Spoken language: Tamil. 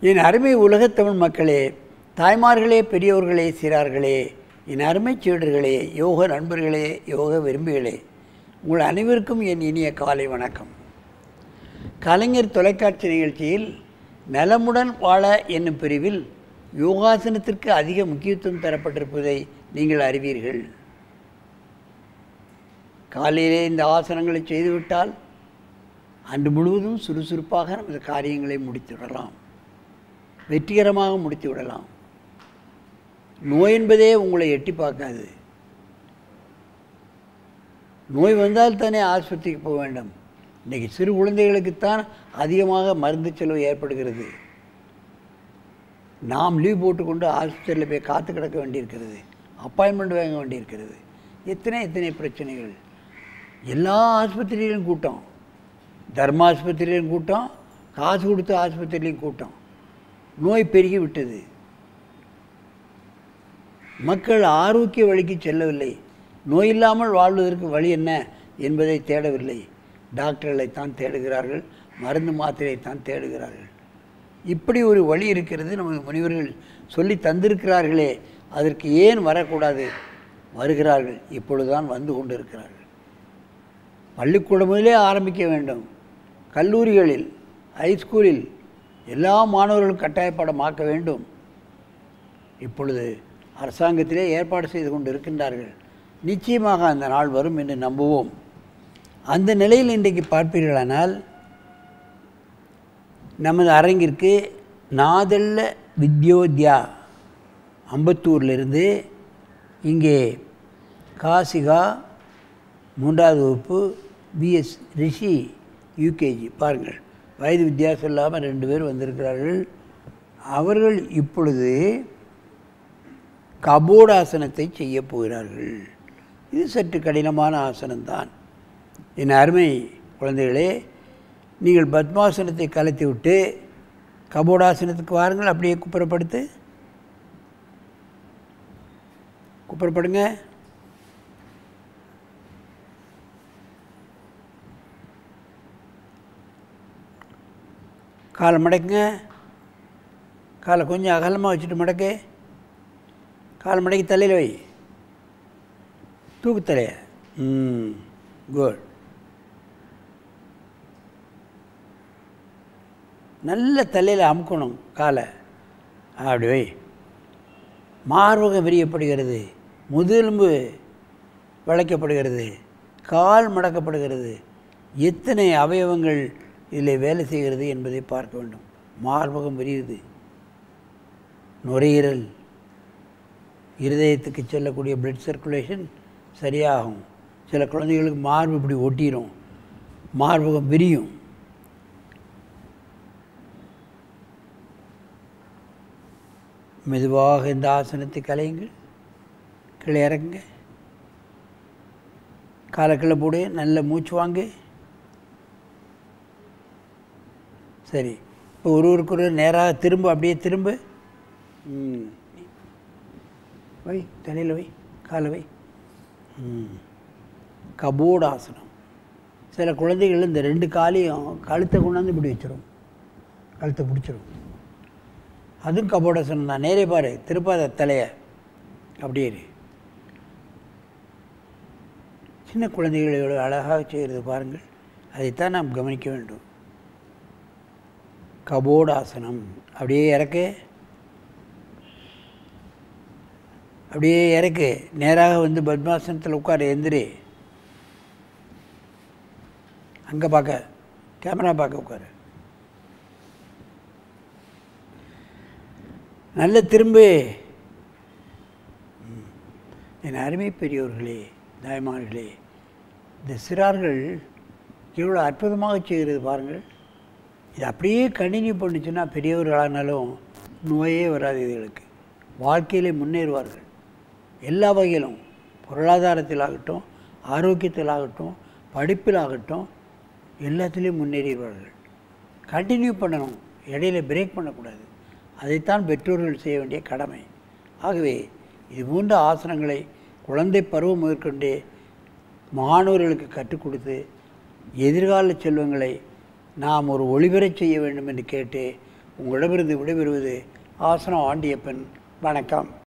என் அருமை உலகத்தமிழ் மக்களே, தாய்மார்களே, பெரியோர்களே, சிறார்களே, என் அருமை சீடர்களே, யோக நண்பர்களே, யோக விரும்பிகளே, உங்கள் அனைவருக்கும் என் இனிய காலை வணக்கம். கலைஞர் தொலைக்காட்சி நிகழ்ச்சியில் நலமுடன் வாழ என்னும் பிரிவில் யோகாசனத்திற்கு அதிக முக்கியத்துவம் தரப்பட்டிருப்பதை நீங்கள் அறிவீர்கள். காலையிலே இந்த ஆசனங்களை செய்துவிட்டால் அன்று முழுவதும் சுறுசுறுப்பாக நமது காரியங்களை முடித்துவிடலாம், வெற்றிகரமாக முடித்து விடலாம். நோய் என்பதே உங்களை எட்டி பார்க்காது. நோய் வந்தால் தானே ஆஸ்பத்திரிக்கு போக வேண்டும். இன்றைக்கி சிறு குழந்தைகளுக்குத்தான் அதிகமாக மருந்து செலவு ஏற்படுகிறது. நாம் லீவ் போட்டுக்கொண்டு ஆஸ்பத்திரியில் போய் காத்து கிடக்க வேண்டியிருக்கிறது, அப்பாயின்மெண்ட் வாங்க வேண்டியிருக்கிறது. எத்தனை பிரச்சனைகள். எல்லா ஆஸ்பத்திரியிலும் கூட்டம், தர்ம ஆஸ்பத்திரியிலும் கூட்டம், காசு கொடுத்த ஆஸ்பத்திரியிலையும் கூட்டம். நோய் பெருகி விட்டது. மக்கள் ஆரோக்கிய வழிக்கு செல்லவில்லை. நோய் இல்லாமல் வாழ்வதற்கு வழி என்ன என்பதை தேடவில்லை. டாக்டர்களைத்தான் தேடுகிறார்கள், மருந்து மாத்திரையைத்தான் தேடுகிறார்கள். இப்படி ஒரு வழி இருக்கிறது. நமது முனிவர்கள் சொல்லி தந்திருக்கிறார்களே, அதற்கு ஏன் வரக்கூடாது? வருகிறார்கள். இப்பொழுதுதான் வந்து கொண்டு இருக்கிறார்கள். பள்ளிக்கூடமிலே ஆரம்பிக்க வேண்டும். கல்லூரிகளில், ஹைஸ்கூலில் எல்லா மாணவர்களும் கட்டாயப்பாடமாக்க வேண்டும். இப்பொழுது அரசாங்கத்திலே ஏற்பாடு செய்து கொண்டு இருக்கின்றார்கள். நிச்சயமாக அந்த நாள் வரும் என்று நம்புவோம். அந்த நிலையில் இன்றைக்கு பார்ப்பீர்களானால், நமது அரங்கிற்கு நாதல்ல வித்யோத்யா அம்பத்தூரிலிருந்து இங்கே காசிகா 3வது வகுப்பு, பிஎஸ் ரிஷி யூகேஜி, பாருங்கள், வயது வித்தியாசம் இல்லாமல் 2 பேர் வந்திருக்கிறார்கள். அவர்கள் இப்பொழுது கபோடாசனத்தை செய்ய போகிறார்கள். இது சற்று கடினமான ஆசனம்தான். என் அருமை குழந்தைகளே, நீங்கள் பத்மாசனத்தை கலைத்து விட்டு கபோடாசனத்துக்கு வாருங்கள். அப்படியே குப்புறப்படுங்க. காலை மடக்குங்க. காலை கொஞ்சம் அகலமாக வச்சுட்டு மடக்கு. காலை மடக்கி தலையில் வை. தூக்கு தலையை. குட். நல்ல தலையில் அமுக்கணும் காலை. அப்படி வை. மார்பகம் விரியப்படுகிறது, முதுகெலும்பு வளைக்கப்படுகிறது, கால் மடக்கப்படுகிறது. எத்தனை அவயவங்கள் இதில் வேலை செய்கிறது என்பதை பார்க்க வேண்டும். மார்பகம் விரியுது, நுரையீரல், இருதயத்துக்கு செல்லக்கூடிய பிளட் சர்க்குலேஷன் சரியாகும். சில குழந்தைகளுக்கு மார்பு இப்படி ஒட்டிடும், மார்பகம் விரியும். மெதுவாக இந்த ஆசனத்தை கலையுங்கள். கீழே இறங்குங்க. காலை கீழே போடு. நல்ல மூச்சு வாங்கு. சரி, இப்போ ஒருவருக்கு நேராக திரும்ப. அப்படியே திரும்ப. வை, தலையில் வை, காலை வை. கபோடாசனம். சில குழந்தைகள் இந்த 2 காலையும் கழுத்தை கொண்டாந்து இப்படி வச்சிடும், கழுத்தை பிடிச்சிடும். அதுவும் கபோடாசனம் தான். நேரே பாரு, திருப்பாத தலையை. அப்படியே சின்ன குழந்தைகள் எவ்வளோ அழகாக செய்கிறது பாருங்கள். அதைத்தான் நாம் கவனிக்க வேண்டும். கபோடாசனம். அப்படியே இறக்கு, அப்படியே இறக்கு. நேராக வந்து பத்மாசனத்தில் உட்காரு. எந்திரி. அங்கே பார்க்க, கேமரா பார்க்க உட்காரு. நல்ல திரும்பு. என் அருமை பெரியோர்களே, தாய்மார்களே, இந்த சிறார்கள் எவ்வளோ அற்புதமாக செய்கிறது பாருங்கள். இது அப்படியே கண்டினியூ பண்ணிச்சுன்னா பெரியவர்களானாலும் நோயே வராது. இதுகளுக்கு வாழ்க்கையிலே முன்னேறுவார்கள். எல்லா வகையிலும், பொருளாதாரத்திலாகட்டும், ஆரோக்கியத்திலாகட்டும், படிப்பிலாகட்டும், எல்லாத்துலேயும் முன்னேறிடுவார்கள். கண்டினியூ பண்ணணும், இடையில பிரேக் பண்ணக்கூடாது. அதைத்தான் பெற்றோர்கள் செய்ய வேண்டிய கடமை. ஆகவே இது போன்ற ஆசனங்களை குழந்தை பருவம் முதற்கொண்டே மாணவர்களுக்கு கற்றுக் கொடுத்து எதிர்கால செல்வங்களை நாம் ஒரு ஒளிபெறச் செய்ய வேண்டும் என்று கேட்டு உங்களிடமிருந்து விடைபெறுவது ஆசனம் ஆண்டியப்பன். வணக்கம்.